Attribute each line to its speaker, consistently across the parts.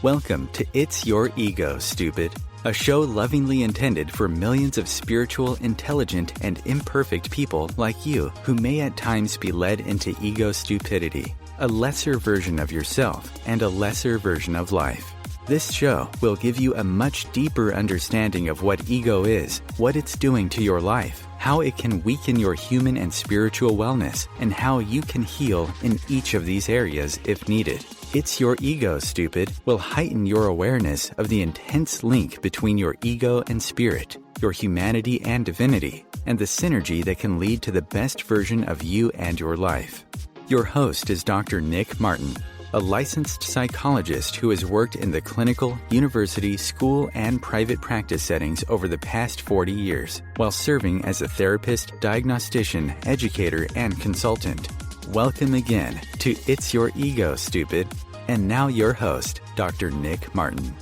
Speaker 1: Welcome to It's Your Ego, Stupid, a show lovingly intended for millions of spiritual, intelligent, and imperfect people like you who may at times be led into ego stupidity, a lesser version of yourself and a lesser version of life. This show will give you a much deeper understanding of what ego is, what it's doing to your life, how it can weaken your human and spiritual wellness, and how you can heal in each of these areas if needed. It's Your Ego, Stupid will heighten your awareness of the intense link between your ego and spirit, your humanity and divinity, and the synergy that can lead to the best version of you and your life. Your host is Dr. Nick Martin, a licensed psychologist who has worked in the clinical, university, school, and private practice settings over the past 40 years, while serving as a therapist, diagnostician, educator, and consultant. Welcome again to It's Your Ego, Stupid. And now your host, Dr. Nick Martin.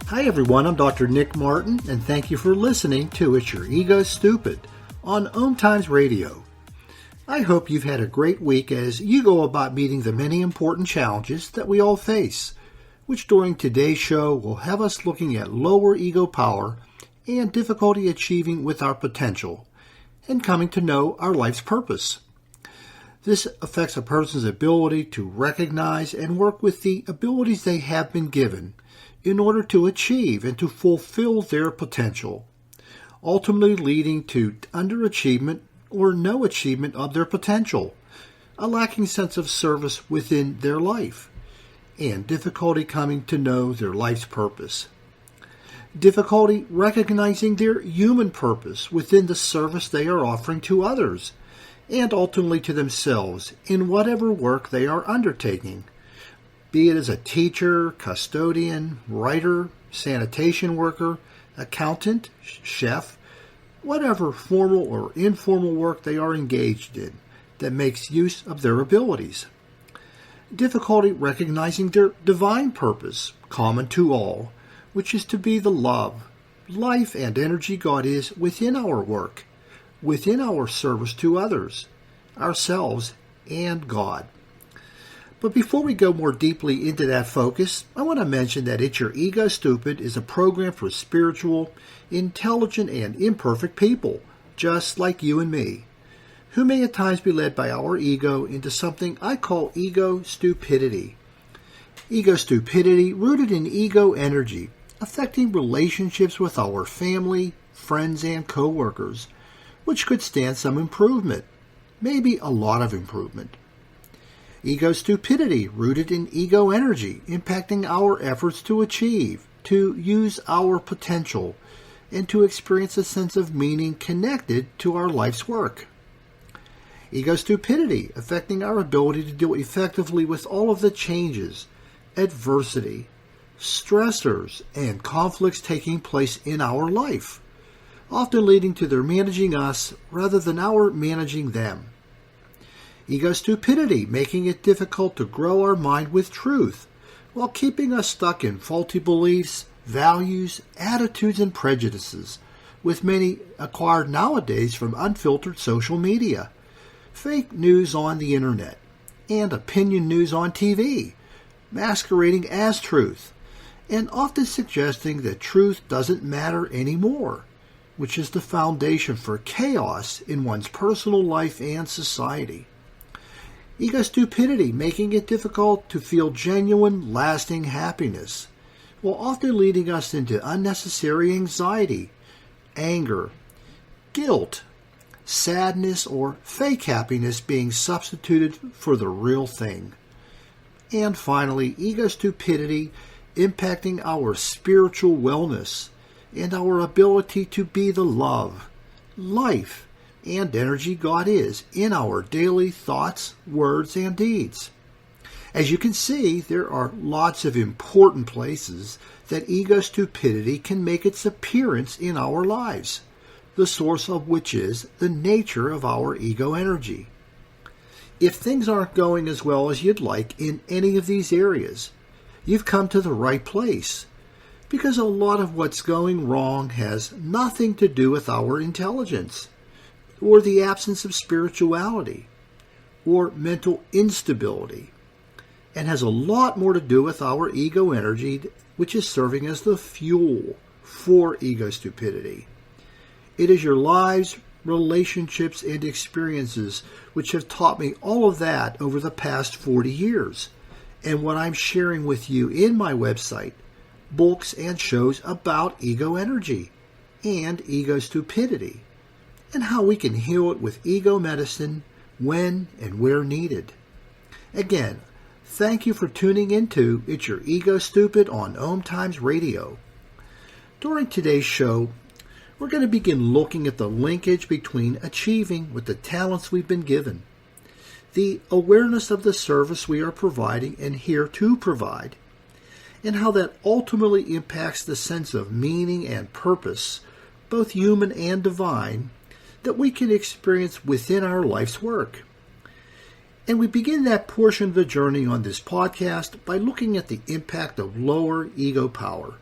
Speaker 2: Hi everyone, I'm Dr. Nick Martin, and thank you for listening to It's Your Ego, Stupid on OMTimes Radio. I hope you've had a great week as you go about meeting the many important challenges that we all face, which during today's show will have us looking at lower ego power and difficulty achieving with our potential, and coming to know our life's purpose. This affects a person's ability to recognize and work with the abilities they have been given in order to achieve and to fulfill their potential, ultimately leading to underachievement or no achievement of their potential, a lacking sense of service within their life, and difficulty coming to know their life's purpose. Difficulty recognizing their human purpose within the service they are offering to others, and ultimately to themselves in whatever work they are undertaking, be it as a teacher, custodian, writer, sanitation worker, accountant, chef, whatever formal or informal work they are engaged in that makes use of their abilities. Difficulty recognizing their divine purpose, common to all, which is to be the love, life, and energy God is within our work, within our service to others, ourselves, and God. But before we go more deeply into that focus, I want to mention that It's Your Ego, Stupid is a program for spiritual, intelligent, and imperfect people, just like you and me, who may at times be led by our ego into something I call ego stupidity. Ego stupidity rooted in ego energy, affecting relationships with our family, friends, and co-workers, which could stand some improvement, maybe a lot of improvement. Ego stupidity rooted in ego energy, impacting our efforts to achieve, to use our potential, and to experience a sense of meaning connected to our life's work. Ego stupidity affecting our ability to deal effectively with all of the changes, adversity, stressors, and conflicts taking place in our life, often leading to their managing us rather than our managing them. Ego stupidity, making it difficult to grow our mind with truth, while keeping us stuck in faulty beliefs, values, attitudes, and prejudices, with many acquired nowadays from unfiltered social media, fake news on the internet, and opinion news on TV, masquerading as truth, and often suggesting that truth doesn't matter anymore, which is the foundation for chaos in one's personal life and society. Ego stupidity, making it difficult to feel genuine, lasting happiness, while often leading us into unnecessary anxiety, anger, guilt, sadness, or fake happiness being substituted for the real thing. And finally, ego stupidity impacting our spiritual wellness and our ability to be the love, life, and energy God is in our daily thoughts, words, and deeds. As you can see, there are lots of important places that ego stupidity can make its appearance in our lives, the source of which is the nature of our ego energy. If things aren't going as well as you'd like in any of these areas, you've come to the right place, because a lot of what's going wrong has nothing to do with our intelligence, or the absence of spirituality, or mental instability. and has a lot more to do with our ego energy, which is serving as the fuel for ego stupidity. It is your lives, relationships, and experiences which have taught me all of that over the past 40 years, and what I'm sharing with you in my website, books, and shows about ego energy and ego stupidity, and how we can heal it with ego medicine when and where needed. Again, thank you for tuning into It's Your Ego Stupid on OMTimes Radio. During today's show, we're going to begin looking at the linkage between achieving with the talents we've been given, the awareness of the service we are providing and here to provide, and how that ultimately impacts the sense of meaning and purpose, both human and divine, that we can experience within our life's work. And we begin that portion of the journey on this podcast by looking at the impact of lower ego power.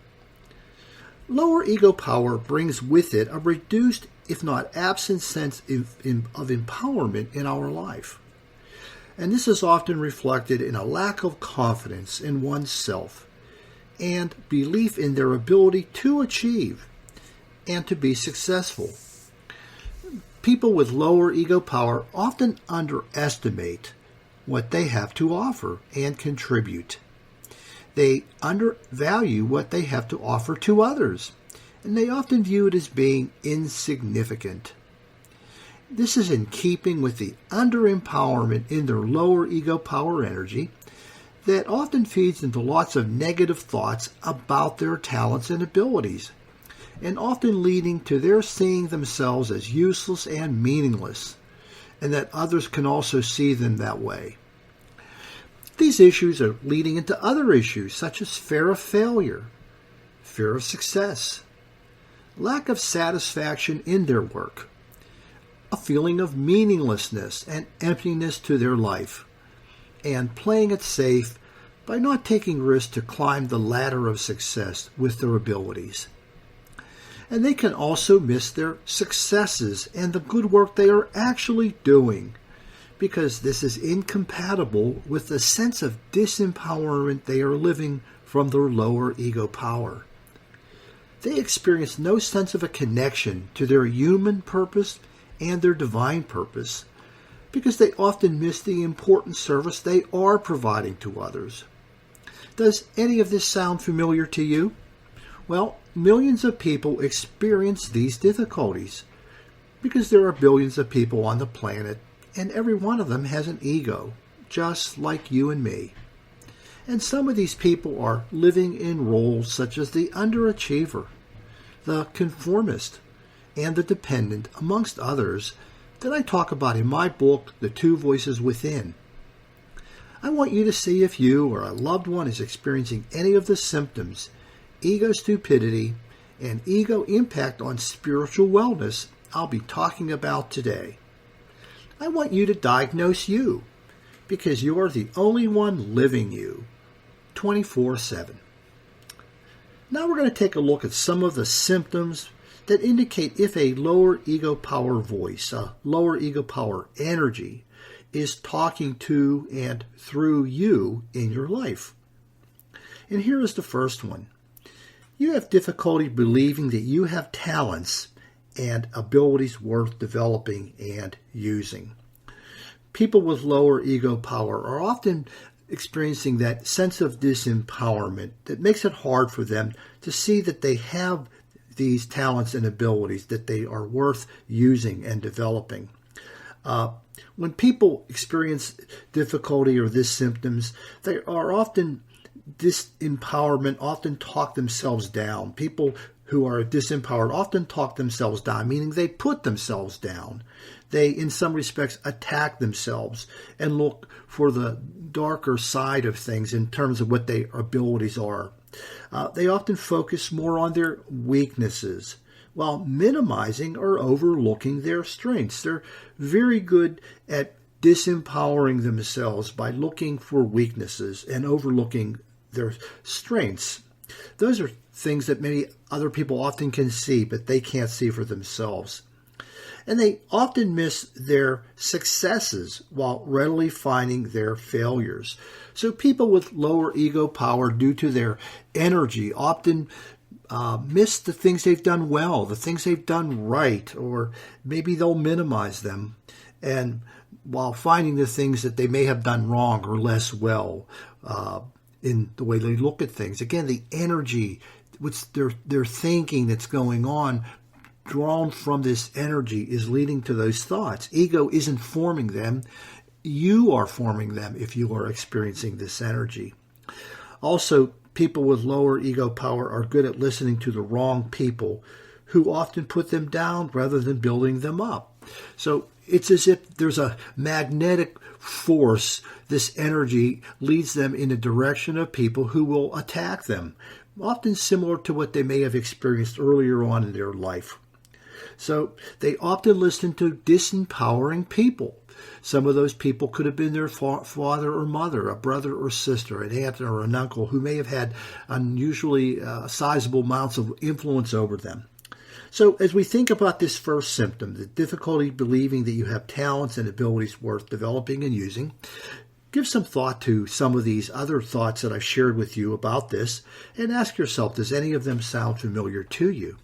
Speaker 2: Lower ego power brings with it a reduced, if not absent, sense of empowerment in our life. And this is often reflected in a lack of confidence in oneself and belief in their ability to achieve and to be successful. People with lower ego power often underestimate what they have to offer and contribute. They undervalue what they have to offer to others, and they often view it as being insignificant. This is in keeping with the underempowerment in their lower ego power energy that often feeds into lots of negative thoughts about their talents and abilities, and often leading to their seeing themselves as useless and meaningless, and that others can also see them that way. These issues are leading into other issues such as fear of failure, fear of success, lack of satisfaction in their work, a feeling of meaninglessness and emptiness to their life, and playing it safe by not taking risks to climb the ladder of success with their abilities. And they can also miss their successes and the good work they are actually doing, because this is incompatible with the sense of disempowerment they are living from their lower ego power. They experience no sense of a connection to their human purpose and their divine purpose, because they often miss the important service they are providing to others. Does any of this sound familiar to you? Well, millions of people experience these difficulties because there are billions of people on the planet, and every one of them has an ego, just like you and me. And some of these people are living in roles such as the underachiever, the conformist, and the dependent, amongst others, that I talk about in my book, The Two Voices Within. I want you to see if you or a loved one is experiencing any of the symptoms, ego stupidity, and ego impact on spiritual wellness I'll be talking about today. I want you to diagnose you, because you are the only one living you, 24/7. Now we're going to take a look at some of the symptoms that indicate if a lower ego power voice, a lower ego power energy, is talking to and through you in your life. And here is the first one. You have difficulty believing that you have talents and abilities worth developing and using. People with lower ego power are often experiencing that sense of disempowerment that makes it hard for them to see that they have these talents and abilities that they are worth using and developing. When people experience difficulty or these symptoms, they are often disempowerment, often talk themselves down. People who are disempowered often talk themselves down, meaning they put themselves down. They, in some respects, attack themselves and look for the darker side of things in terms of what their abilities are. They often focus more on their weaknesses while minimizing or overlooking their strengths. They're very good at disempowering themselves by looking for weaknesses and overlooking their strengths. Those are things that many other people often can see, but they can't see for themselves. And they often miss their successes while readily finding their failures. So people with lower ego power due to their energy often miss the things they've done well, the things they've done right, or maybe they'll minimize them, and while finding the things that they may have done wrong or less well in the way they look at things. Again, the energy, what's their thinking that's going on, drawn from this energy, is leading to those thoughts. Ego isn't forming them. You are forming them if you are experiencing this energy. Also, people with lower ego power are good at listening to the wrong people who often put them down rather than building them up. So it's as if there's a magnetic force. This energy leads them in the direction of people who will attack them, often similar to what they may have experienced earlier on in their life. So they often listen to disempowering people. Some of those people could have been their father or mother, a brother or sister, an aunt or an uncle who may have had unusually sizable amounts of influence over them. So as we think about this first symptom, the difficulty believing that you have talents and abilities worth developing and using, give some thought to some of these other thoughts that I've shared with you about this, and ask yourself, does any of them sound familiar to you?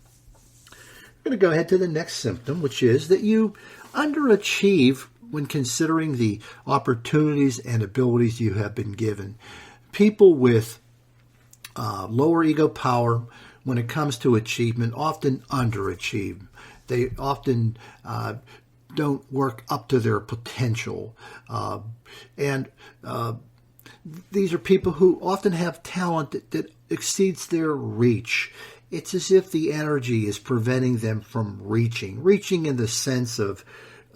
Speaker 2: I'm going to go ahead to the next symptom, which is that you underachieve when considering the opportunities and abilities you have been given. People with lower ego power, when it comes to achievement, often underachieve. They often don't work up to their potential. And these are people who often have talent that exceeds their reach. It's as if the energy is preventing them from reaching in the sense of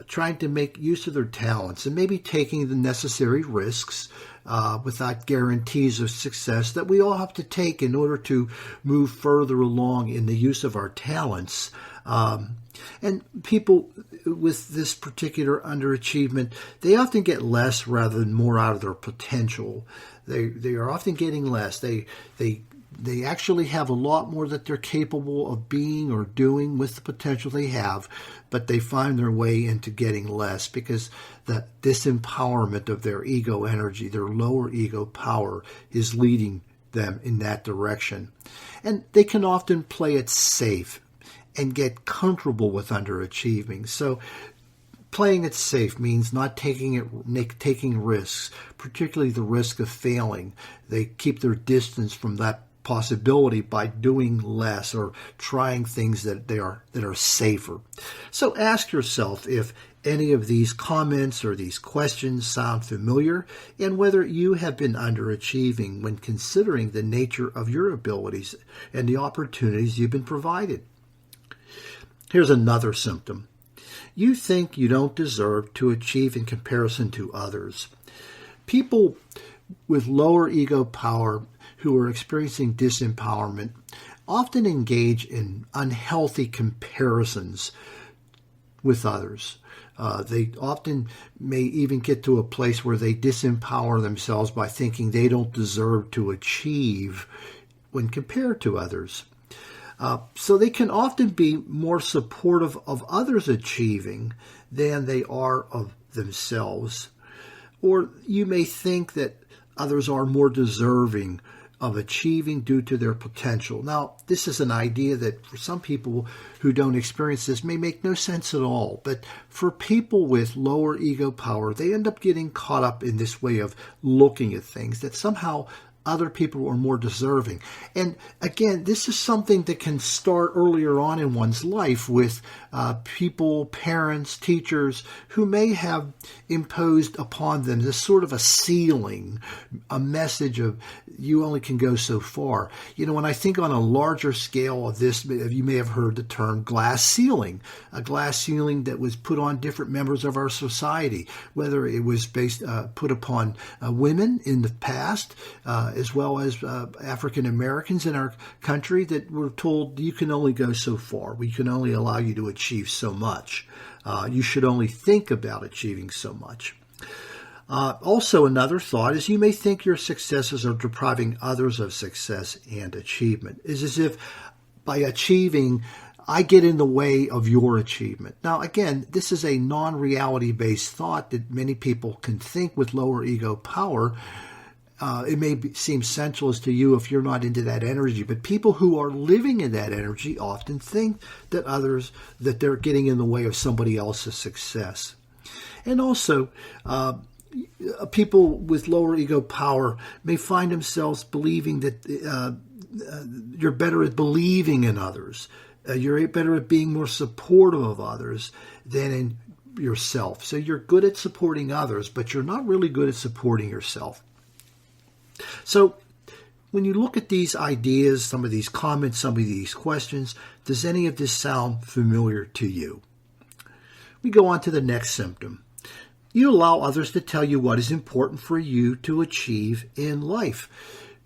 Speaker 2: trying to make use of their talents and maybe taking the necessary risks without guarantees of success that we all have to take in order to move further along in the use of our talents. And people with this particular underachievement, they often get less rather than more out of their potential. They are often getting less. They actually have a lot more that they're capable of being or doing with the potential they have, but they find their way into getting less because the disempowerment of their ego energy, their lower ego power, is leading them in that direction. And they can often play it safe and get comfortable with underachieving. So playing it safe means not taking risks, particularly the risk of failing. They keep their distance from that possibility by doing less or trying things that are safer. So ask yourself if any of these comments or these questions sound familiar and whether you have been underachieving when considering the nature of your abilities and the opportunities you've been provided. Here's another symptom. You think you don't deserve to achieve in comparison to others. People with lower ego power who are experiencing disempowerment often engage in unhealthy comparisons with others. They often may even get to a place where they disempower themselves by thinking they don't deserve to achieve when compared to others. So they can often be more supportive of others achieving than they are of themselves. Or you may think that others are more deserving of achieving due to their potential. Now, this is an idea that for some people who don't experience this may make no sense at all. But for people with lower ego power, they end up getting caught up in this way of looking at things that somehow other people are more deserving. And again, this is something that can start earlier on in one's life with people, parents, teachers who may have imposed upon them this sort of a ceiling, a message of you only can go so far. You know, when I think on a larger scale of this, you may have heard the term glass ceiling, a glass ceiling that was put on different members of our society, whether it was put upon women in the past, as well as African Americans in our country that were told you can only go so far. We can only allow you to achieve so much. You should only think about achieving so much. Also, another thought is you may think your successes are depriving others of success and achievement. It's as if by achieving, I get in the way of your achievement. Now, again, this is a non-reality based thought that many people can think with lower ego power. It may seem sensuous to you if you're not into that energy, but people who are living in that energy often think that they're getting in the way of somebody else's success. And also, people with lower ego power may find themselves believing that you're better at believing in others. You're better at being more supportive of others than in yourself. So you're good at supporting others, but you're not really good at supporting yourself. So when you look at these ideas, some of these comments, some of these questions, does any of this sound familiar to you? We go on to the next symptom. You allow others to tell you what is important for you to achieve in life.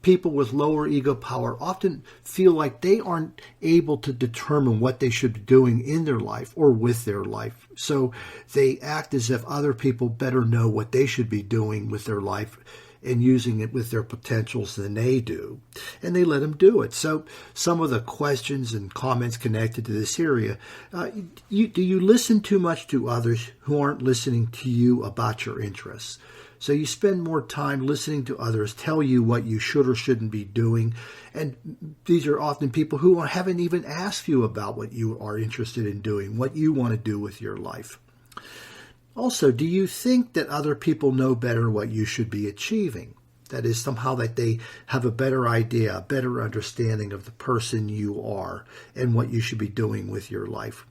Speaker 2: People with lower ego power often feel like they aren't able to determine what they should be doing in their life or with their life. So they act as if other people better know what they should be doing with their life and using it with their potentials than they do. And they let them do it. So some of the questions and comments connected to this area, do you listen too much to others who aren't listening to you about your interests? So you spend more time listening to others tell you what you should or shouldn't be doing. And these are often people who haven't even asked you about what you are interested in doing, what you want to do with your life. Also, do you think that other people know better what you should be achieving? That is, somehow that they have a better idea, a better understanding of the person you are and what you should be doing with your life.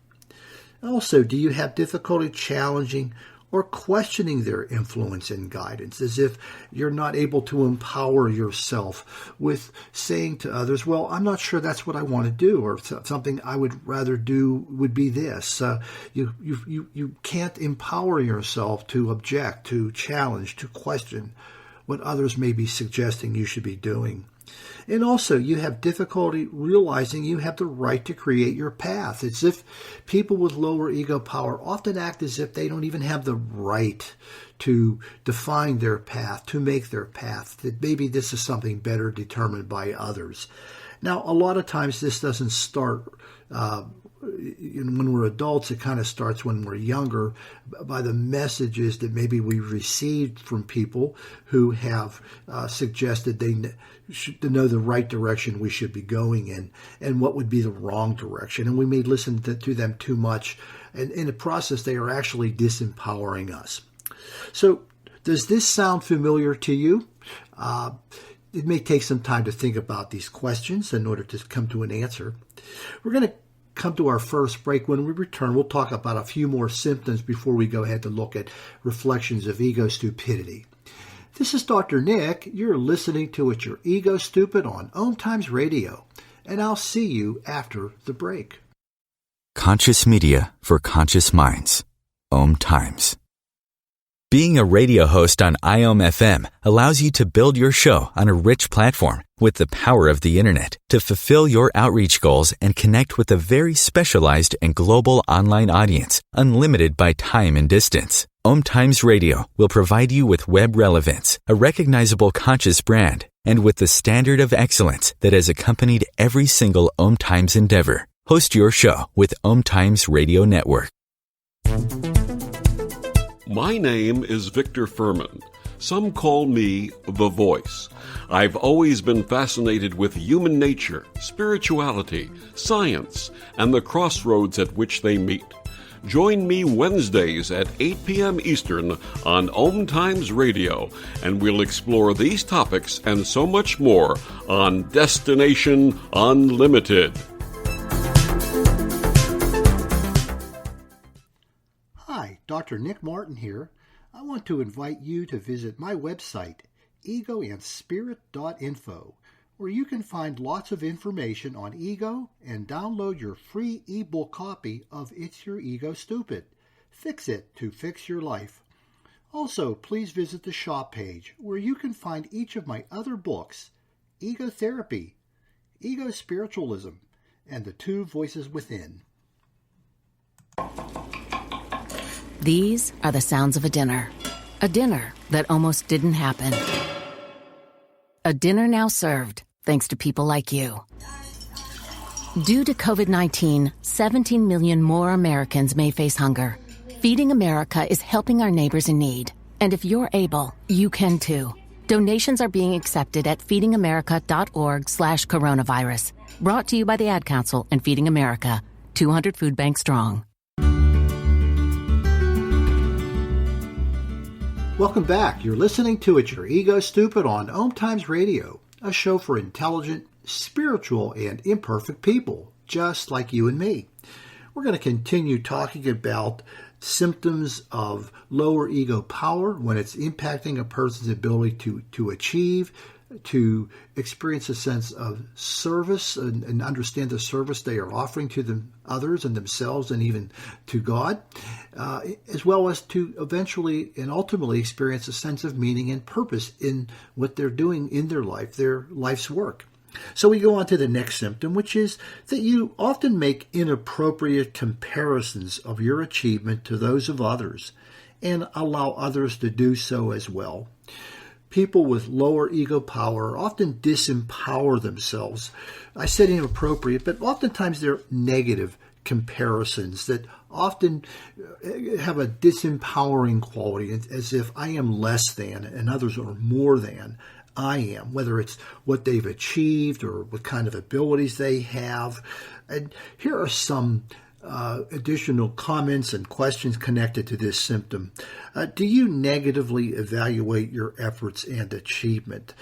Speaker 2: Also, do you have difficulty challenging or questioning their influence and guidance, as if you're not able to empower yourself with saying to others, well, I'm not sure that's what I want to do, or something I would rather do would be this. You can't empower yourself to object, to challenge, to question what others may be suggesting you should be doing. And also, you have difficulty realizing you have the right to create your path. It's as if people with lower ego power often act as if they don't even have the right to define their path, to make their path, that maybe this is something better determined by others. Now, a lot of times this doesn't start when we're adults. It kind of starts when we're younger by the messages that maybe we received from people who have suggested they should know the right direction we should be going in and what would be the wrong direction. And we may listen to them too much. And in the process, they are actually disempowering us. So does this sound familiar to you? It may take some time to think about these questions in order to come to an answer. We're going to come to our first break. When we return, we'll talk about a few more symptoms before we go ahead to look at reflections of ego stupidity. This is Dr. Nick. You're listening to It's Your Ego Stupid on OMTimes Radio, and I'll see you after the break.
Speaker 1: Conscious media for conscious minds. OMTimes. Being a radio host on IOM-FM allows you to build your show on a rich platform with the power of the internet to fulfill your outreach goals and connect with a very specialized and global online audience, unlimited by time and distance. OMTimes Radio will provide you with web relevance, a recognizable conscious brand, and with the standard of excellence that has accompanied every single OMTimes endeavor. Host your show with OMTimes Radio Network.
Speaker 3: My name is Victor Furman. Some call me The Voice. I've always been fascinated with human nature, spirituality, science, and the crossroads at which they meet. Join me Wednesdays at 8 p.m. Eastern on OMTimes Radio, and we'll explore these topics and so much more on Destination Unlimited.
Speaker 2: Hi, Dr. Nick Martin here. I want to invite you to visit my website, egoandspirit.info, where you can find lots of information on ego and download your free ebook copy of It's Your Ego Stupid. Fix it to fix your life. Also, please visit the shop page where you can find each of my other books, Ego Therapy, Ego Spiritualism, and The Two Voices Within.
Speaker 4: These are the sounds of a dinner that almost didn't happen. A dinner now served, thanks to people like you. Due to COVID-19, 17 million more Americans may face hunger. Feeding America is helping our neighbors in need. And if you're able, you can too. Donations are being accepted at feedingamerica.org/coronavirus. Brought to you by the Ad Council and Feeding America, 200 food banks strong.
Speaker 2: Welcome back. You're listening to It's Your Ego Stupid on OMTimes Radio, a show for intelligent, spiritual, and imperfect people, just like you and me. We're going to continue talking about symptoms of lower ego power when it's impacting a person's ability to achieve, to experience a sense of service and understand the service they are offering to them, others and themselves, and even to God, as well as to eventually and ultimately experience a sense of meaning and purpose in what they're doing in their life, their life's work. So we go on to the next symptom, which is that you often make inappropriate comparisons of your achievement to those of others and allow others to do so as well. People with lower ego power often disempower themselves. I said inappropriate, but oftentimes they're negative comparisons that often have a disempowering quality, as if I am less than and others are more than I am, whether it's what they've achieved or what kind of abilities they have. And here are some additional comments and questions connected to this symptom. Do you negatively evaluate your efforts and achievement?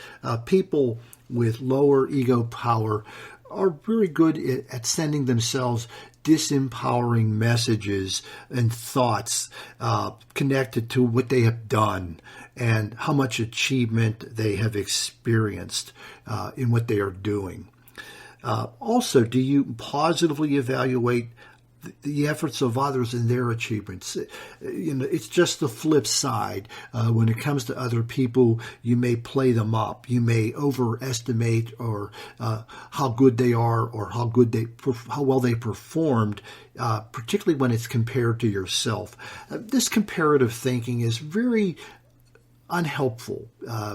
Speaker 2: People with lower ego power are very good at sending themselves disempowering messages and thoughts connected to what they have done and how much achievement they have experienced in what they are doing. Also, do you positively evaluate the efforts of others and their achievements? It's just the flip side. When it comes to other people, you may play them up. You may overestimate or how good they are or how well they performed, particularly when it's compared to yourself. This comparative thinking is very unhelpful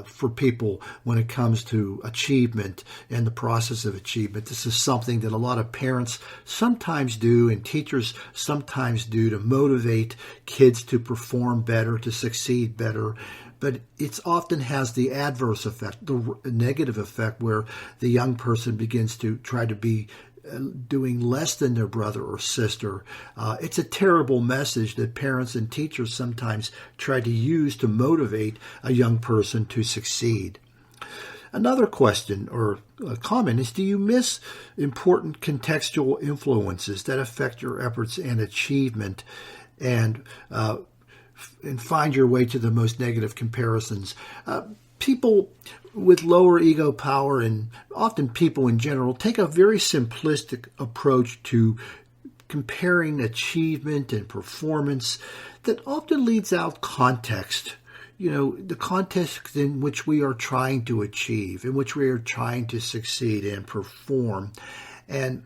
Speaker 2: for people when it comes to achievement and the process of achievement. This is something that a lot of parents sometimes do and teachers sometimes do to motivate kids to perform better, to succeed better. But it often has the adverse effect, the negative effect, where the young person begins to try to be doing less than their brother or sister. It's a terrible message that parents and teachers sometimes try to use to motivate a young person to succeed. Another question or comment is, do you miss important contextual influences that affect your efforts and achievement and find your way to the most negative comparisons? People with lower ego power, and often people in general, take a very simplistic approach to comparing achievement and performance that often leaves out context. The context in which we are trying to achieve, in which we are trying to succeed and perform. And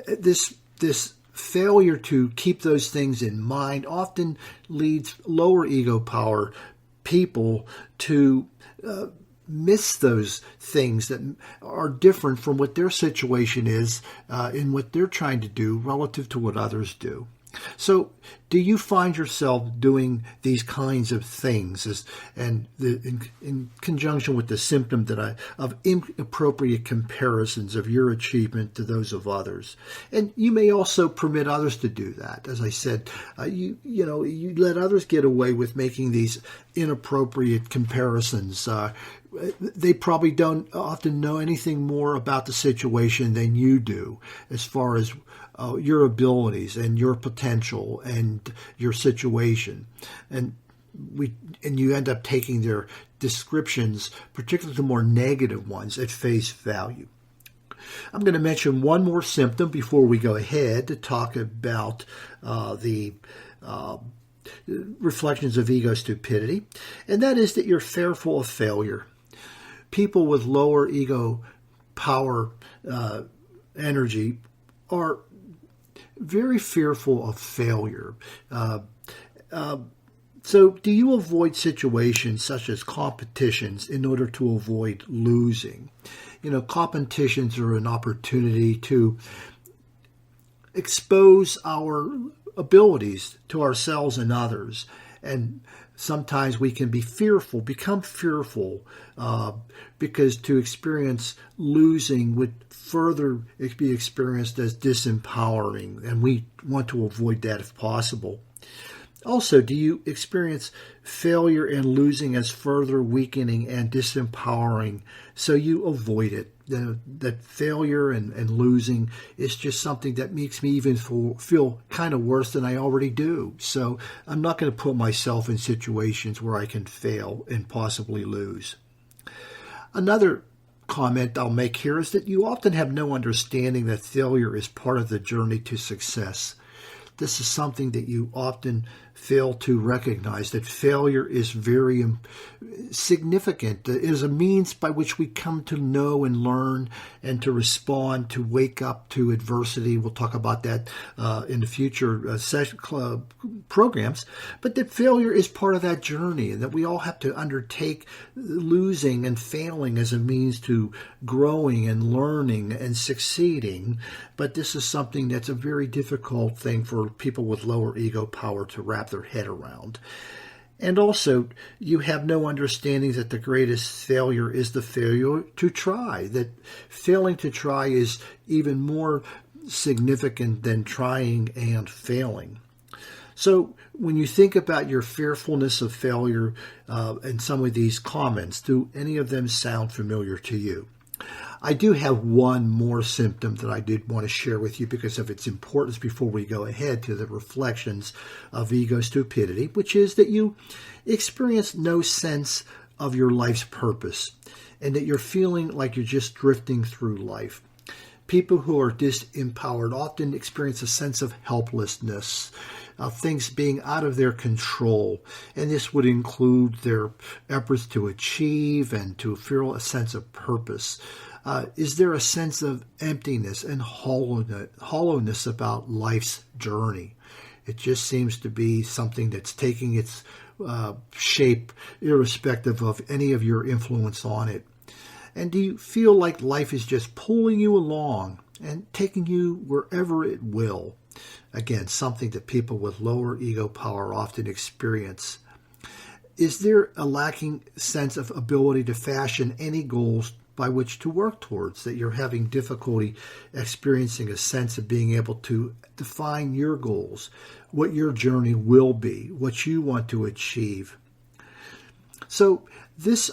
Speaker 2: this failure to keep those things in mind often leads lower ego power people to miss those things that are different from what their situation is in what they're trying to do relative to what others do. So do you find yourself doing these kinds of things in conjunction with the symptom of inappropriate comparisons of your achievement to those of others? And you may also permit others to do that. As I said, you let others get away with making these inappropriate comparisons. They probably don't often know anything more about the situation than you do as far as your abilities and your potential and your situation. And you end up taking their descriptions, particularly the more negative ones, at face value. I'm going to mention one more symptom before we go ahead to talk about the reflections of ego stupidity, and that is that you're fearful of failure. People with lower ego power energy are very fearful of failure. So do you avoid situations such as competitions in order to avoid losing? Competitions are an opportunity to expose our abilities to ourselves and others. And sometimes we can be fearful, become fearful, because to experience losing would further be experienced as disempowering, and we want to avoid that if possible. Also, do you experience failure and losing as further weakening and disempowering, so you avoid it? That failure and losing is just something that makes me even feel kind of worse than I already do. So I'm not going to put myself in situations where I can fail and possibly lose. Another comment I'll make here is that you often have no understanding that failure is part of the journey to success. This is something that you often fail to recognize, that failure is very significant. It is a means by which we come to know and learn and to respond, to wake up to adversity. We'll talk about that in the future programs. But that failure is part of that journey, and that we all have to undertake losing and failing as a means to growing and learning and succeeding. But this is something that's a very difficult thing for people with lower ego power to wrap their head around. And also, you have no understanding that the greatest failure is the failure to try, that failing to try is even more significant than trying and failing. So when you think about your fearfulness of failure and some of these comments, do any of them sound familiar to you? I do have one more symptom that I did want to share with you because of its importance before we go ahead to the reflections of ego stupidity, which is that you experience no sense of your life's purpose and that you're feeling like you're just drifting through life. People who are disempowered often experience a sense of helplessness, of things being out of their control. And this would include their efforts to achieve and to feel a sense of purpose. Is there a sense of emptiness and hollowness about life's journey? It just seems to be something that's taking its shape irrespective of any of your influence on it. And do you feel like life is just pulling you along and taking you wherever it will? Again, something that people with lower ego power often experience. Is there a lacking sense of ability to fashion any goals by which to work towards, that you're having difficulty experiencing a sense of being able to define your goals, what your journey will be, what you want to achieve? So this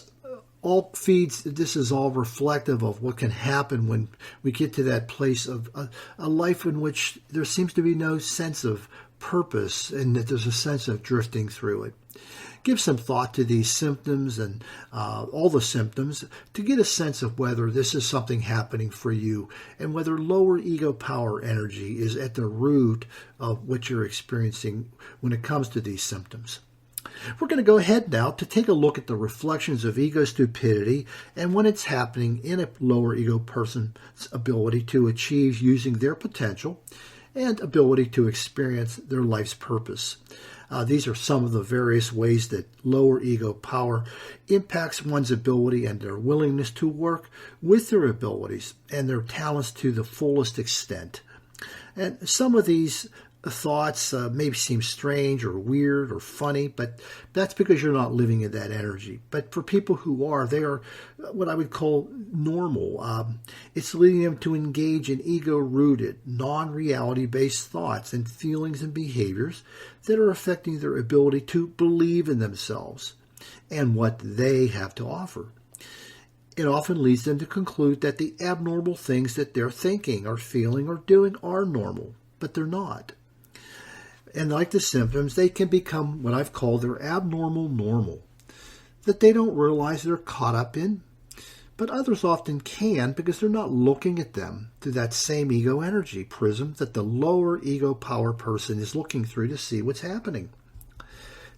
Speaker 2: is all reflective of what can happen when we get to that place of a life in which there seems to be no sense of purpose and that there's a sense of drifting through it. Give some thought to these symptoms and all the symptoms to get a sense of whether this is something happening for you and whether lower ego power energy is at the root of what you're experiencing when it comes to these symptoms. We're going to go ahead now to take a look at the reflections of ego stupidity and when it's happening in a lower ego person's ability to achieve using their potential and ability to experience their life's purpose. These are some of the various ways that lower ego power impacts one's ability and their willingness to work with their abilities and their talents to the fullest extent. And some of these thoughts maybe seem strange or weird or funny, but that's because you're not living in that energy. But for people who are, they are what I would call normal. It's leading them to engage in ego-rooted, non-reality-based thoughts and feelings and behaviors that are affecting their ability to believe in themselves and what they have to offer. It often leads them to conclude that the abnormal things that they're thinking or feeling or doing are normal, but they're not. And like the symptoms, they can become what I've called their abnormal normal, that they don't realize they're caught up in, but others often can because they're not looking at them through that same ego energy prism that the lower ego power person is looking through to see what's happening.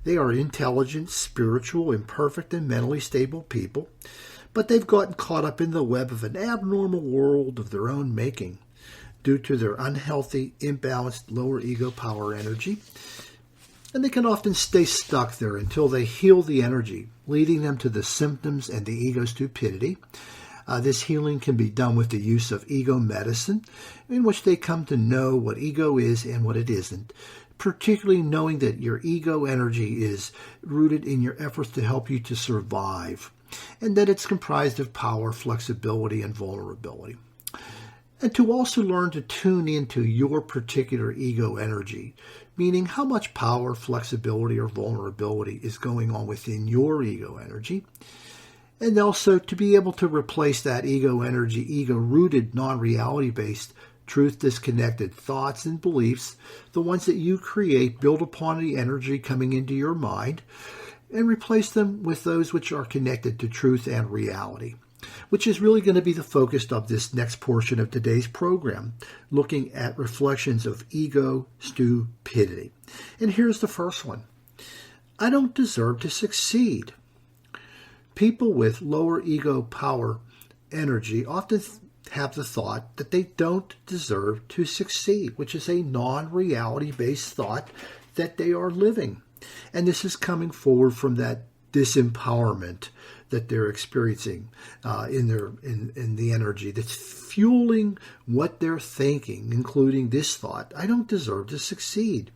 Speaker 2: They are intelligent, spiritual, imperfect, and mentally stable people, but they've gotten caught up in the web of an abnormal world of their own making, due to their unhealthy, imbalanced lower ego power energy. And they can often stay stuck there until they heal the energy, leading them to the symptoms and the ego stupidity. This healing can be done with the use of ego medicine, in which they come to know what ego is and what it isn't, particularly knowing that your ego energy is rooted in your efforts to help you to survive, and that it's comprised of power, flexibility, and vulnerability. And to also learn to tune into your particular ego energy, meaning how much power, flexibility, or vulnerability is going on within your ego energy. And also to be able to replace that ego energy, ego-rooted, non-reality-based, truth-disconnected thoughts and beliefs, the ones that you create, build upon the energy coming into your mind, and replace them with those which are connected to truth and reality, which is really going to be the focus of this next portion of today's program, looking at reflections of ego stupidity. And here's the first one. I don't deserve to succeed. People with lower ego power energy often have the thought that they don't deserve to succeed, which is a non-reality-based thought that they are living. And this is coming forward from that disempowerment that they're experiencing in the energy that's fueling what they're thinking, including this thought, I don't deserve to succeed.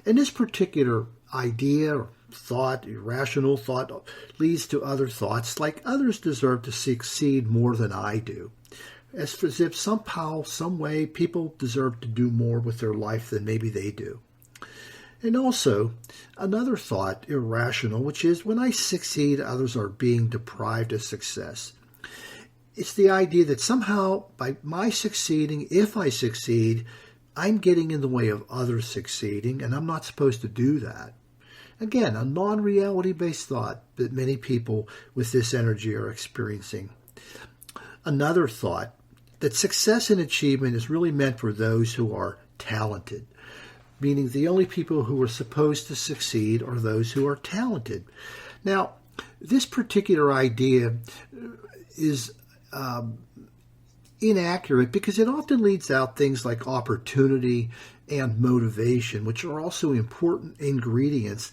Speaker 2: And this particular idea or thought, irrational thought, leads to other thoughts like others deserve to succeed more than I do. As if somehow, some way, people deserve to do more with their life than maybe they do. And also, another thought, irrational, which is when I succeed, others are being deprived of success. It's the idea that somehow, by my succeeding, if I succeed, I'm getting in the way of others succeeding, and I'm not supposed to do that. Again, a non-reality-based thought that many people with this energy are experiencing. Another thought, that success and achievement is really meant for those who are talented, meaning the only people who are supposed to succeed are those who are talented. Now, this particular idea is inaccurate because it often leads out things like opportunity and motivation, which are also important ingredients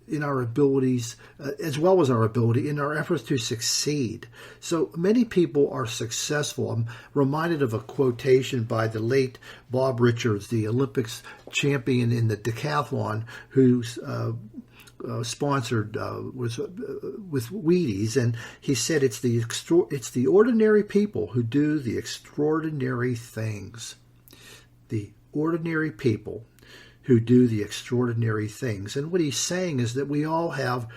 Speaker 2: in our abilities, as well as our ability in our efforts to succeed. So many people are successful. I'm reminded of a quotation by the late Bob Richards, the Olympics champion in the decathlon, who's sponsored was with Wheaties, and he said it's the ordinary people who do the extraordinary things. The ordinary people who do the extraordinary things. And what he's saying is that we all have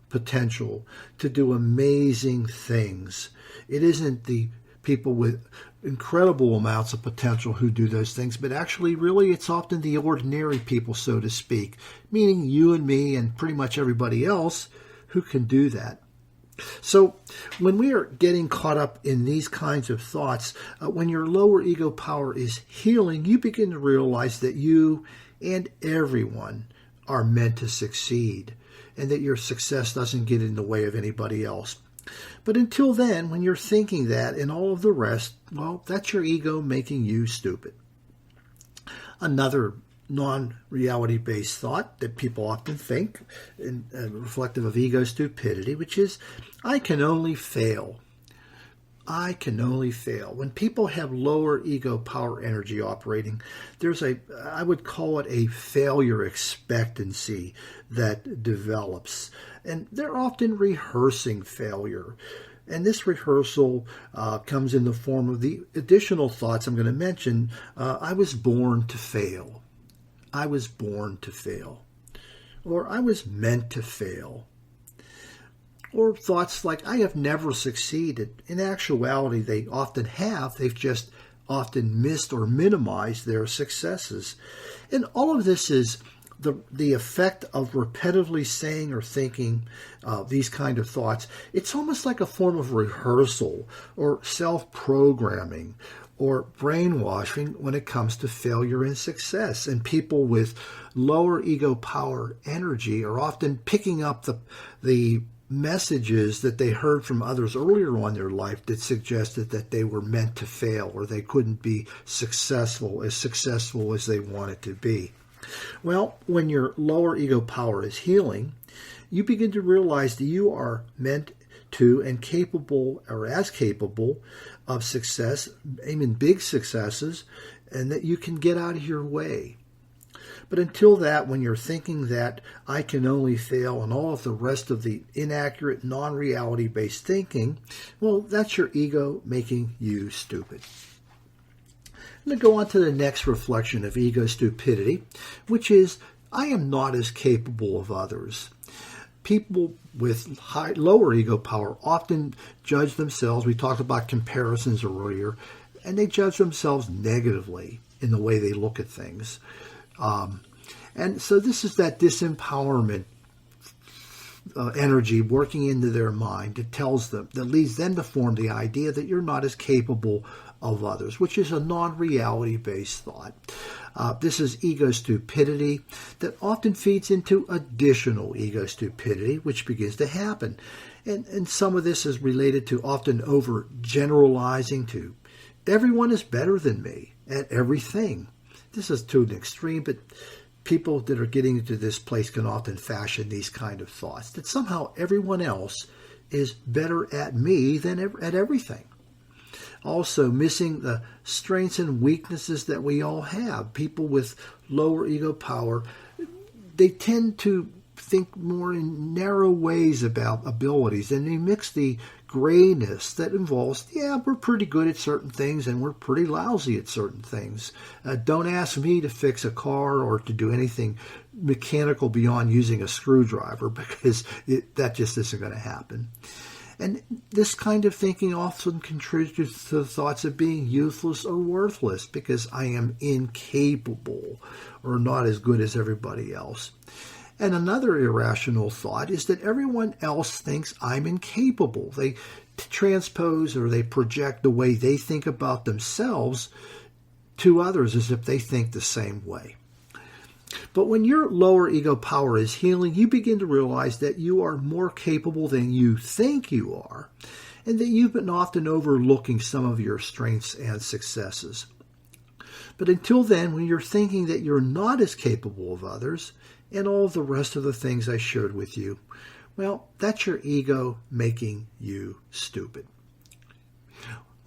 Speaker 2: potential to do amazing things. It isn't the people with incredible amounts of potential who do those things, but actually really it's often the ordinary people, so to speak, meaning you and me and pretty much everybody else who can do that. So when we are getting caught up in these kinds of thoughts, when your lower ego power is healing, you begin to realize that you and everyone are meant to succeed, and that your success doesn't get in the way of anybody else. But until then, when you're thinking that and all of the rest, well, that's your ego making you stupid. Another non-reality-based thought that people often think, reflective of ego stupidity, which is, I can only fail. I can only fail. When people have lower ego power energy operating, there's I would call it a failure expectancy that develops. And they're often rehearsing failure. And this rehearsal comes in the form of the additional thoughts I'm going to mention. I was born to fail. I was born to fail. Or I was meant to fail. Or thoughts like, I have never succeeded. In actuality, they often have. They've just often missed or minimized their successes. And all of this is the effect of repetitively saying or thinking these kind of thoughts. It's almost like a form of rehearsal or self-programming or brainwashing when it comes to failure and success. And people with lower ego power energy are often picking up the messages that they heard from others earlier on in their life that suggested that they were meant to fail or they couldn't be successful as they wanted to be. Well, when your lower ego power is healing, you begin to realize that you are meant to and capable or as capable of success, even big successes, and that you can get out of your way. But until that, when you're thinking that I can only fail and all of the rest of the inaccurate, non-reality based thinking, well, that's your ego making you stupid. I'm going to go on to the next reflection of ego stupidity, which is I am not as capable of others. People with lower ego power often judge themselves. We talked about comparisons earlier, and they judge themselves negatively in the way they look at things. And so this is that disempowerment energy working into their mind that leads them to form the idea that you're not as capable of others, which is a non-reality based thought. This is ego stupidity that often feeds into additional ego stupidity, which begins to happen. And some of this is related to often over-generalizing to everyone is better than me at everything. This is to an extreme, but people that are getting into this place can often fashion these kind of thoughts, that somehow everyone else is better at me than at everything. Also, missing the strengths and weaknesses that we all have. People with lower ego power, they tend to think more in narrow ways about abilities, and they mix the grayness that involves, we're pretty good at certain things and we're pretty lousy at certain things. Don't ask me to fix a car or to do anything mechanical beyond using a screwdriver, because that just isn't going to happen. And this kind of thinking often contributes to the thoughts of being useless or worthless because I am incapable or not as good as everybody else. And another irrational thought is that everyone else thinks I'm incapable. They transpose or they project the way they think about themselves to others as if they think the same way. But when your lower ego power is healing, you begin to realize that you are more capable than you think you are, and that you've been often overlooking some of your strengths and successes. But until then, when you're thinking that you're not as capable of others, and all of the rest of the things I shared with you, well, that's your ego making you stupid.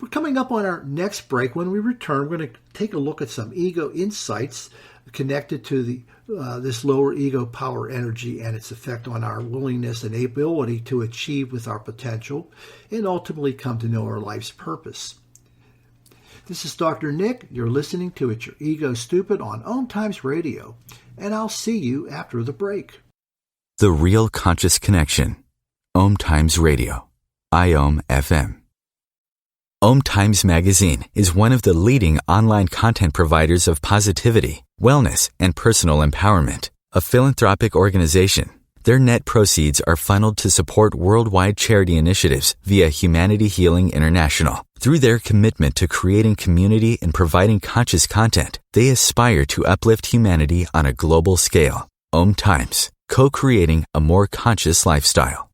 Speaker 2: We're coming up on our next break. When we return, we're going to take a look at some ego insights connected to this lower ego power energy and its effect on our willingness and ability to achieve with our potential and ultimately come to know our life's purpose. This is Dr. Nick. You're listening to It's Your Ego Stupid on OMTimes Radio, and I'll see you after the break.
Speaker 1: The Real Conscious Connection. OMTimes Radio. IOM FM. OMTimes Magazine is one of the leading online content providers of positivity, wellness, and personal empowerment. A philanthropic organization, their net proceeds are funneled to support worldwide charity initiatives via Humanity Healing International. Through their commitment to creating community and providing conscious content, they aspire to uplift humanity on a global scale. OMTimes, co-creating a more conscious lifestyle.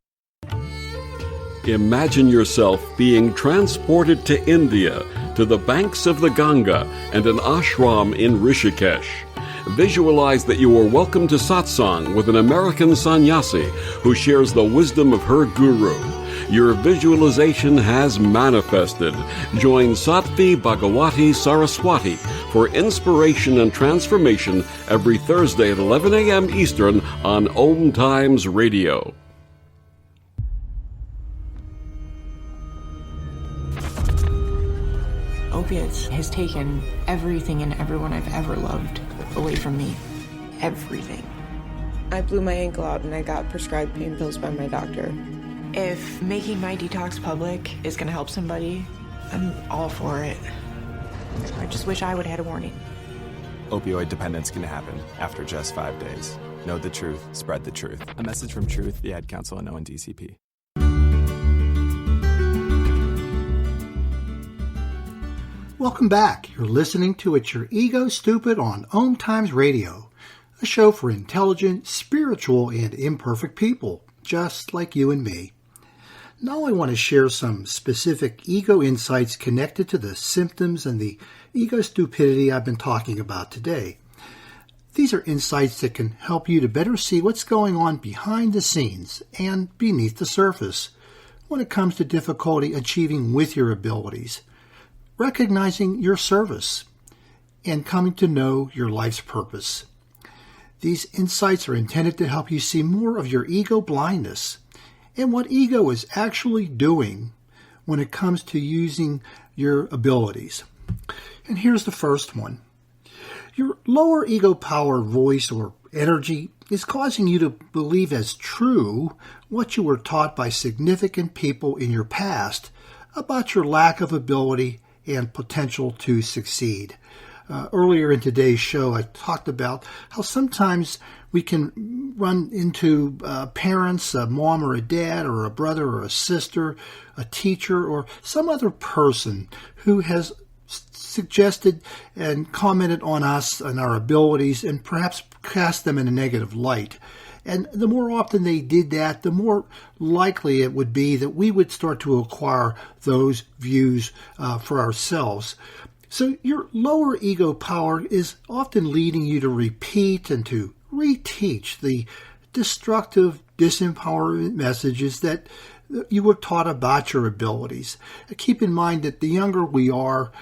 Speaker 3: Imagine yourself being transported to India, to the banks of the Ganga and an ashram in Rishikesh. Visualize that you are welcome to satsang with an American sannyasi who shares the wisdom of her guru. Your visualization has manifested. Join Sattvi Bhagawati Saraswati for inspiration and transformation every Thursday at 11 a.m. Eastern on OMTimes Radio.
Speaker 5: Opiates has taken everything and everyone I've ever loved away from me. Everything.
Speaker 6: I blew my ankle out and I got prescribed pain pills by my doctor.
Speaker 5: If making my detox public is going to help somebody, I'm all for it. I just wish I would have had a warning.
Speaker 7: Opioid dependence can happen after just 5 days. Know the truth, spread the truth. A message from Truth, the Ad Council, and ONDCP.
Speaker 2: Welcome back. You're listening to It's Your Ego Stupid on OMTimes Radio, a show for intelligent, spiritual, and imperfect people, just like you and me. Now I want to share some specific ego insights connected to the symptoms and the ego stupidity I've been talking about today. These are insights that can help you to better see what's going on behind the scenes and beneath the surface. when it comes to difficulty achieving with your abilities, recognizing your service, and coming to know your life's purpose. These insights are intended to help you see more of your ego blindness and what ego is actually doing when it comes to using your abilities. And here's the first one. Your lower ego power voice or energy is causing you to believe as true what you were taught by significant people in your past about your lack of ability and potential to succeed. Earlier in today's show, I talked about how sometimes we can run into parents, a mom or a dad or a brother or a sister, a teacher, or some other person who has suggested and commented on us and our abilities and perhaps cast them in a negative light. And the more often they did that, the more likely it would be that we would start to acquire those views for ourselves. So your lower ego power is often leading you to repeat and to reteach the destructive, disempowerment messages that you were taught about your abilities. Keep in mind that the younger we are,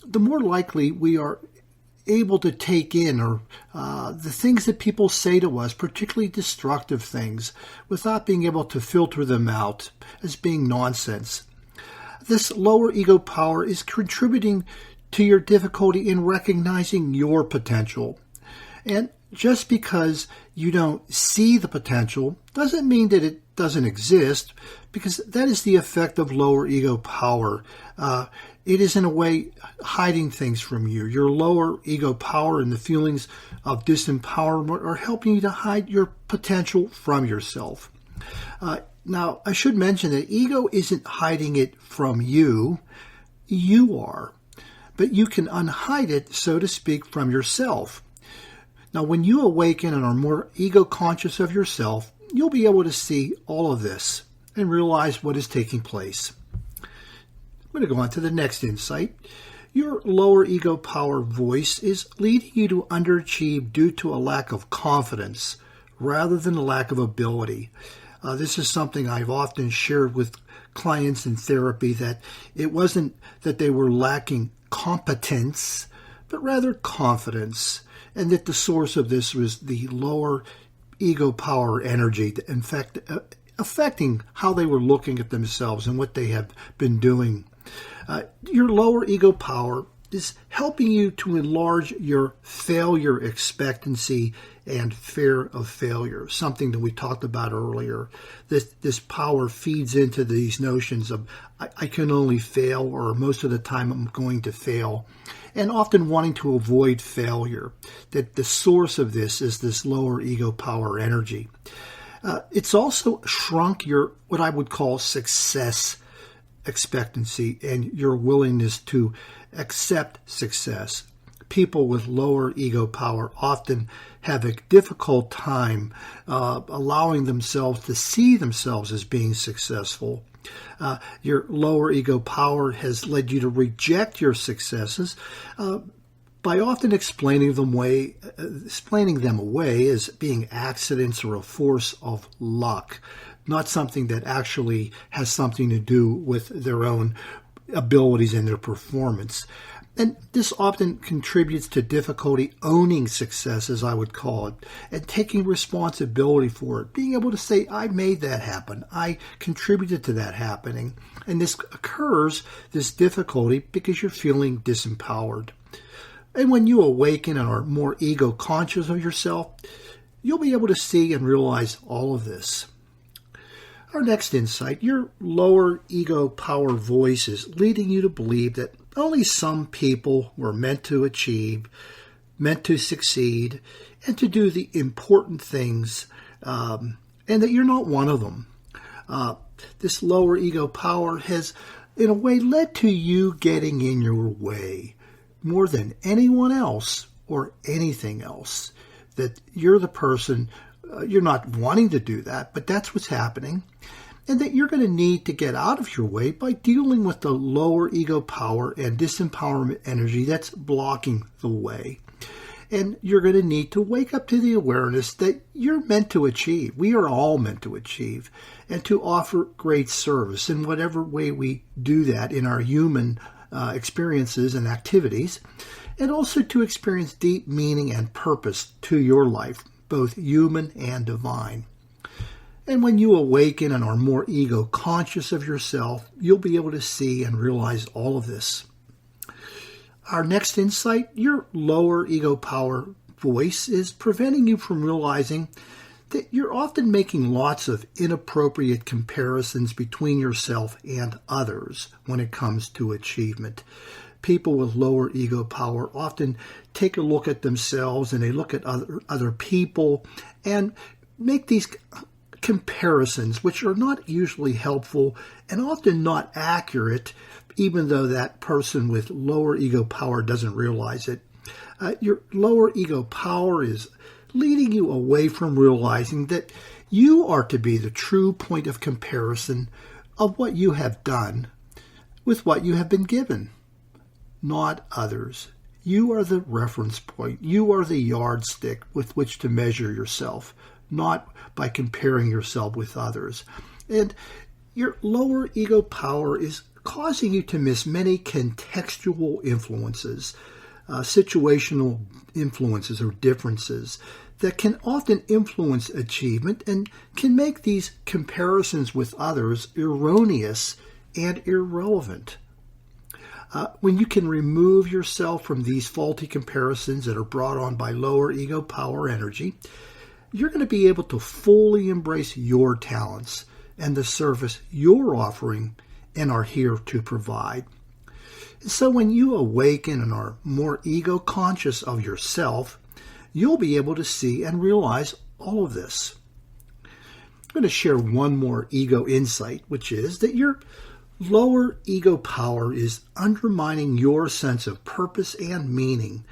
Speaker 2: the more likely we are able to take in the things that people say to us, particularly destructive things, without being able to filter them out as being nonsense. This lower ego power is contributing to your difficulty in recognizing your potential. And just because you don't see the potential doesn't mean that it doesn't exist, because that is the effect of lower ego power. It is in a way hiding things from you. Your lower ego power and the feelings of disempowerment are helping you to hide your potential from yourself. Now, I should mention that ego isn't hiding it from you. You are. But you can unhide it, so to speak, from yourself. Now, when you awaken and are more ego-conscious of yourself, you'll be able to see all of this and realize what is taking place. I'm going to go on to the next insight. Your lower ego power voice is leading you to underachieve due to a lack of confidence rather than a lack of ability. This is something I've often shared with clients in therapy, that it wasn't that they were lacking competence, but rather confidence, and that the source of this was the lower ego power energy, in fact, affecting how they were looking at themselves and what they have been doing. Your lower ego power is helping you to enlarge your failure expectancy and fear of failure, something that we talked about earlier. This power feeds into these notions of I can only fail, or most of the time I'm going to fail, and often wanting to avoid failure. That the source of this is this lower ego power energy. It's also shrunk your, what I would call, success expectancy and your willingness to accept success. People with lower ego power often have a difficult time allowing themselves to see themselves as being successful. Your lower ego power has led you to reject your successes by often explaining them away as being accidents or a force of luck, not something that actually has something to do with their own abilities and their performance. And this often contributes to difficulty owning success, as I would call it, and taking responsibility for it, being able to say, I made that happen, I contributed to that happening. And this occurs, this difficulty, because you're feeling disempowered. And when you awaken and are more ego conscious of yourself, you'll be able to see and realize all of this. Our next insight, your lower ego power voice is leading you to believe that only some people were meant to achieve, meant to succeed, and to do the important things, and that you're not one of them. This lower ego power has, in a way, led to you getting in your way more than anyone else or anything else. That you're the person, you're not wanting to do that, but that's what's happening. And that you're going to need to get out of your way by dealing with the lower ego power and disempowerment energy that's blocking the way. And you're going to need to wake up to the awareness that you're meant to achieve. We are all meant to achieve and to offer great service in whatever way we do that in our human experiences and activities, and also to experience deep meaning and purpose to your life, both human and divine. And when you awaken and are more ego conscious of yourself, you'll be able to see and realize all of this. Our next insight, your lower ego power voice is preventing you from realizing that you're often making lots of inappropriate comparisons between yourself and others when it comes to achievement. People with lower ego power often take a look at themselves and they look at other people and make these comparisons, which are not usually helpful and often not accurate, even though that person with lower ego power doesn't realize it. Your lower ego power is leading you away from realizing that you are to be the true point of comparison of what you have done with what you have been given, not others. You are the reference point. You are the yardstick with which to measure yourself, not by comparing yourself with others. And your lower ego power is causing you to miss many contextual influences, situational influences or differences that can often influence achievement and can make these comparisons with others erroneous and irrelevant. When you can remove yourself from these faulty comparisons that are brought on by lower ego power energy, you're going to be able to fully embrace your talents and the service you're offering and are here to provide. And so when you awaken and are more ego conscious of yourself, you'll be able to see and realize all of this. I'm going to share one more ego insight, which is that your lower ego power is undermining your sense of purpose and meaning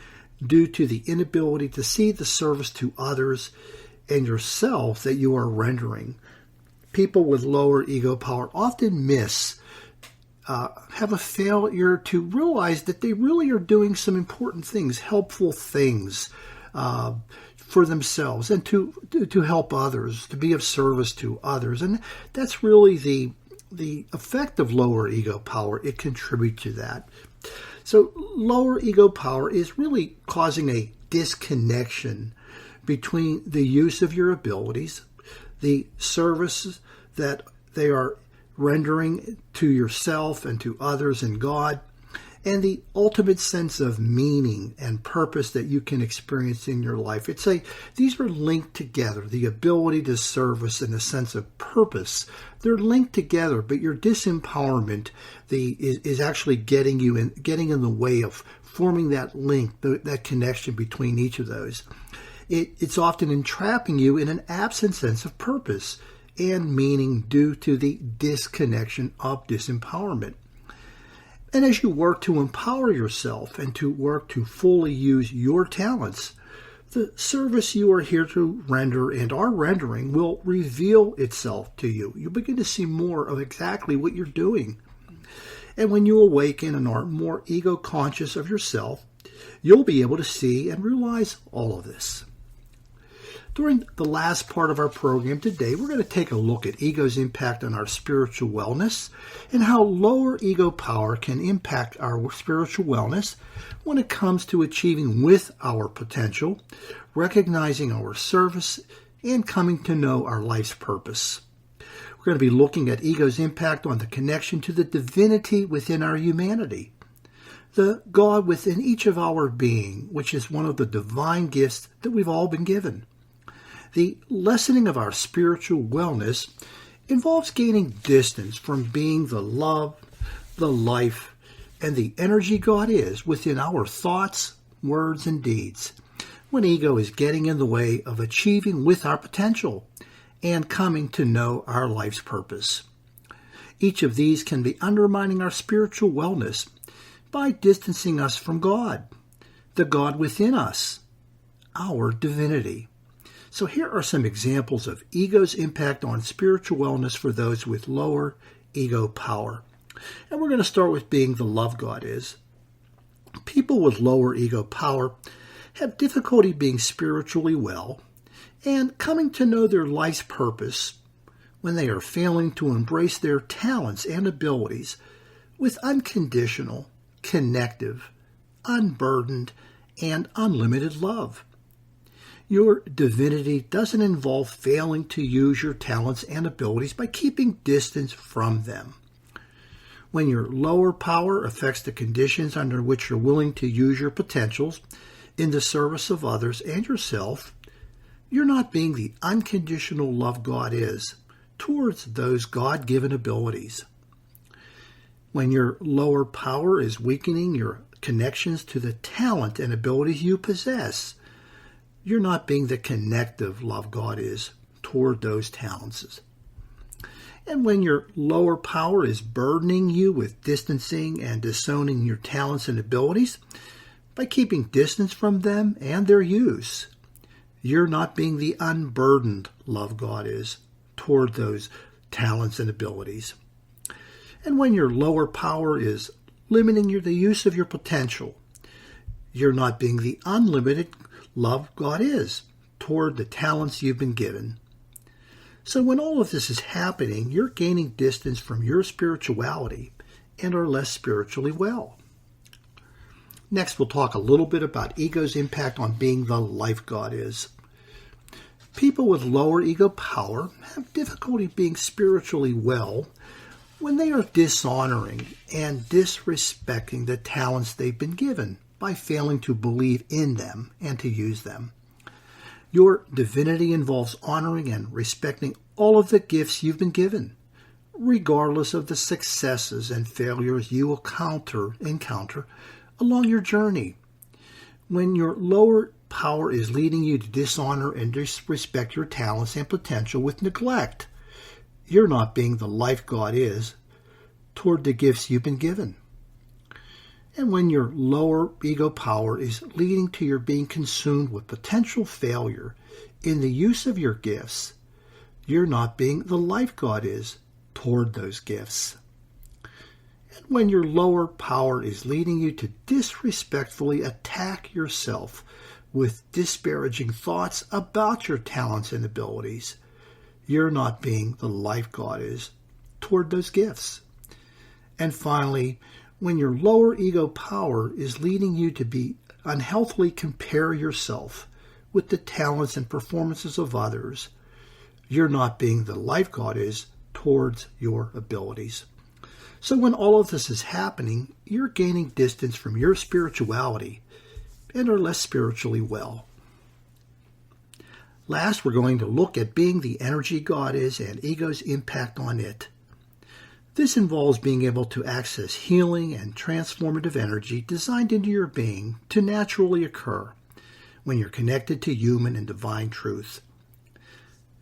Speaker 2: due to the inability to see the service to others and yourself that you are rendering. People with lower ego power often have a failure to realize that they really are doing some important things, helpful things for themselves and to help others, to be of service to others. And that's really the effect of lower ego power. It contributes to that. So lower ego power is really causing a disconnection between the use of your abilities, the services that they are rendering to yourself and to others and God, and the ultimate sense of meaning and purpose that you can experience in your life. These are linked together. The ability to service and a sense of purpose, they're linked together, but your disempowerment is actually getting in the way of forming that link, that connection between each of those. It's often entrapping you in an absent sense of purpose and meaning due to the disconnection of disempowerment. And as you work to empower yourself and to work to fully use your talents, the service you are here to render and are rendering will reveal itself to you. You'll begin to see more of exactly what you're doing. And when you awaken and are more ego conscious of yourself, you'll be able to see and realize all of this. During the last part of our program today, we're going to take a look at ego's impact on our spiritual wellness and how lower ego power can impact our spiritual wellness when it comes to achieving with our potential, recognizing our service, and coming to know our life's purpose. We're going to be looking at ego's impact on the connection to the divinity within our humanity, the God within each of our being, which is one of the divine gifts that we've all been given. The lessening of our spiritual wellness involves gaining distance from being the love, the life, and the energy God is within our thoughts, words, and deeds, when ego is getting in the way of achieving with our potential and coming to know our life's purpose. Each of these can be undermining our spiritual wellness by distancing us from God, the God within us, our divinity. So here are some examples of ego's impact on spiritual wellness for those with lower ego power. And we're going to start with being the love God is. People with lower ego power have difficulty being spiritually well and coming to know their life's purpose when they are failing to embrace their talents and abilities with unconditional, connective, unburdened, and unlimited love. Your divinity doesn't involve failing to use your talents and abilities by keeping distance from them. When your lower power affects the conditions under which you're willing to use your potentials in the service of others and yourself, you're not being the unconditional love God is towards those God-given abilities. When your lower power is weakening your connections to the talent and abilities you possess, you're not being the connective love God is toward those talents. And when your lower power is burdening you with distancing and disowning your talents and abilities by keeping distance from them and their use, you're not being the unburdened love God is toward those talents and abilities. And when your lower power is limiting the use of your potential, you're not being the unlimited love God is toward the talents you've been given. So when all of this is happening, you're gaining distance from your spirituality and are less spiritually well. Next, we'll talk a little bit about ego's impact on being the life God is. People with lower ego power have difficulty being spiritually well when they are dishonoring and disrespecting the talents they've been given by failing to believe in them and to use them. Your divinity involves honoring and respecting all of the gifts you've been given, regardless of the successes and failures you will encounter along your journey. When your lower power is leading you to dishonor and disrespect your talents and potential with neglect, you're not being the life God is toward the gifts you've been given. And when your lower ego power is leading to your being consumed with potential failure in the use of your gifts, you're not being the life God is toward those gifts. And when your lower power is leading you to disrespectfully attack yourself with disparaging thoughts about your talents and abilities, you're not being the life God is toward those gifts. And finally, when your lower ego power is leading you to be unhealthily compare yourself with the talents and performances of others, you're not being the life God is towards your abilities. So when all of this is happening, you're gaining distance from your spirituality and are less spiritually well. Last, we're going to look at being the energy God is and ego's impact on it. This involves being able to access healing and transformative energy designed into your being to naturally occur when you're connected to human and divine truth.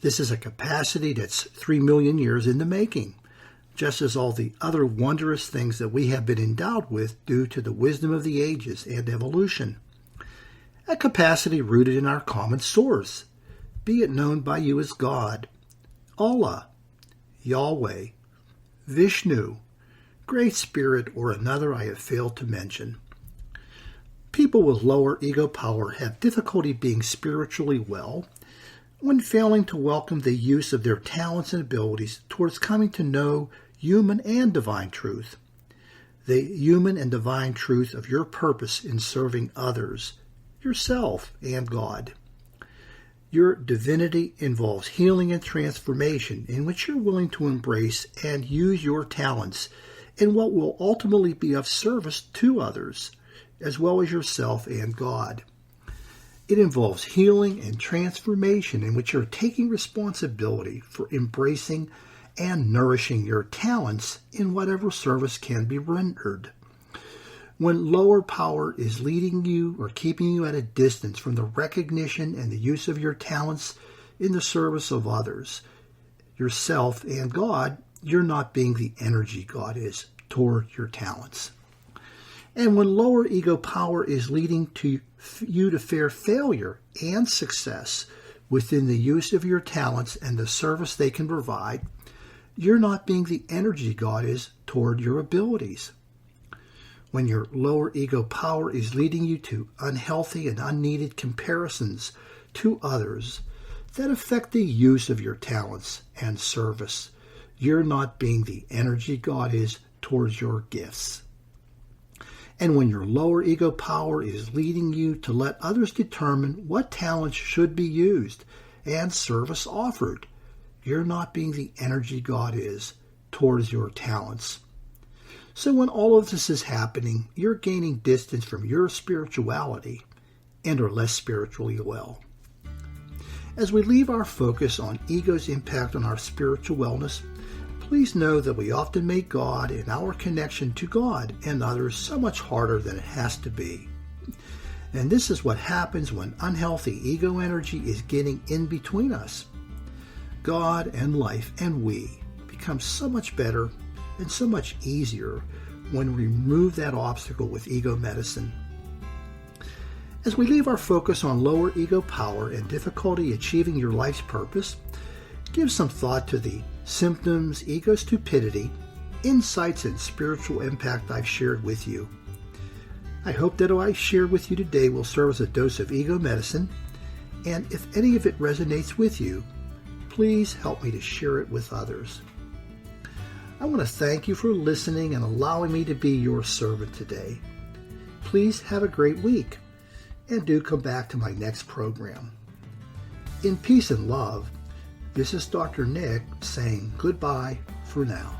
Speaker 2: This is a capacity that's 3 million years in the making, just as all the other wondrous things that we have been endowed with due to the wisdom of the ages and evolution. A capacity rooted in our common source, be it known by you as God, Allah, Yahweh, Vishnu, Great Spirit, or another I have failed to mention. People with lower ego power have difficulty being spiritually well when failing to welcome the use of their talents and abilities towards coming to know human and divine truth, the human and divine truth of your purpose in serving others, yourself, and God. Your divinity involves healing and transformation in which you're willing to embrace and use your talents in what will ultimately be of service to others, as well as yourself and God. It involves healing and transformation in which you're taking responsibility for embracing and nourishing your talents in whatever service can be rendered. When lower power is leading you or keeping you at a distance from the recognition and the use of your talents in the service of others, yourself, and God, you're not being the energy God is toward your talents. And when lower ego power is leading to you to fear failure and success within the use of your talents and the service they can provide, you're not being the energy God is toward your abilities. when your lower ego power is leading you to unhealthy and unneeded comparisons to others that affect the use of your talents and service, you're not being the energy God is towards your gifts. And when your lower ego power is leading you to let others determine what talents should be used and service offered, you're not being the energy God is towards your talents. So when all of this is happening, you're gaining distance from your spirituality and are less spiritually well. As we leave our focus on ego's impact on our spiritual wellness, please know that we often make God and our connection to God and others so much harder than it has to be. And this is what happens when unhealthy ego energy is getting in between us. God and life and we become so much better and so much easier when we remove that obstacle with ego medicine. As we leave our focus on lower ego power and difficulty achieving your life's purpose, give some thought to the symptoms, ego stupidity, insights, and spiritual impact I've shared with you. I hope that what I shared with you today will serve as a dose of ego medicine, and if any of it resonates with you, please help me to share it with others. I want to thank you for listening and allowing me to be your servant today. Please have a great week, and do come back to my next program. In peace and love, this is Dr. Nick saying goodbye for now.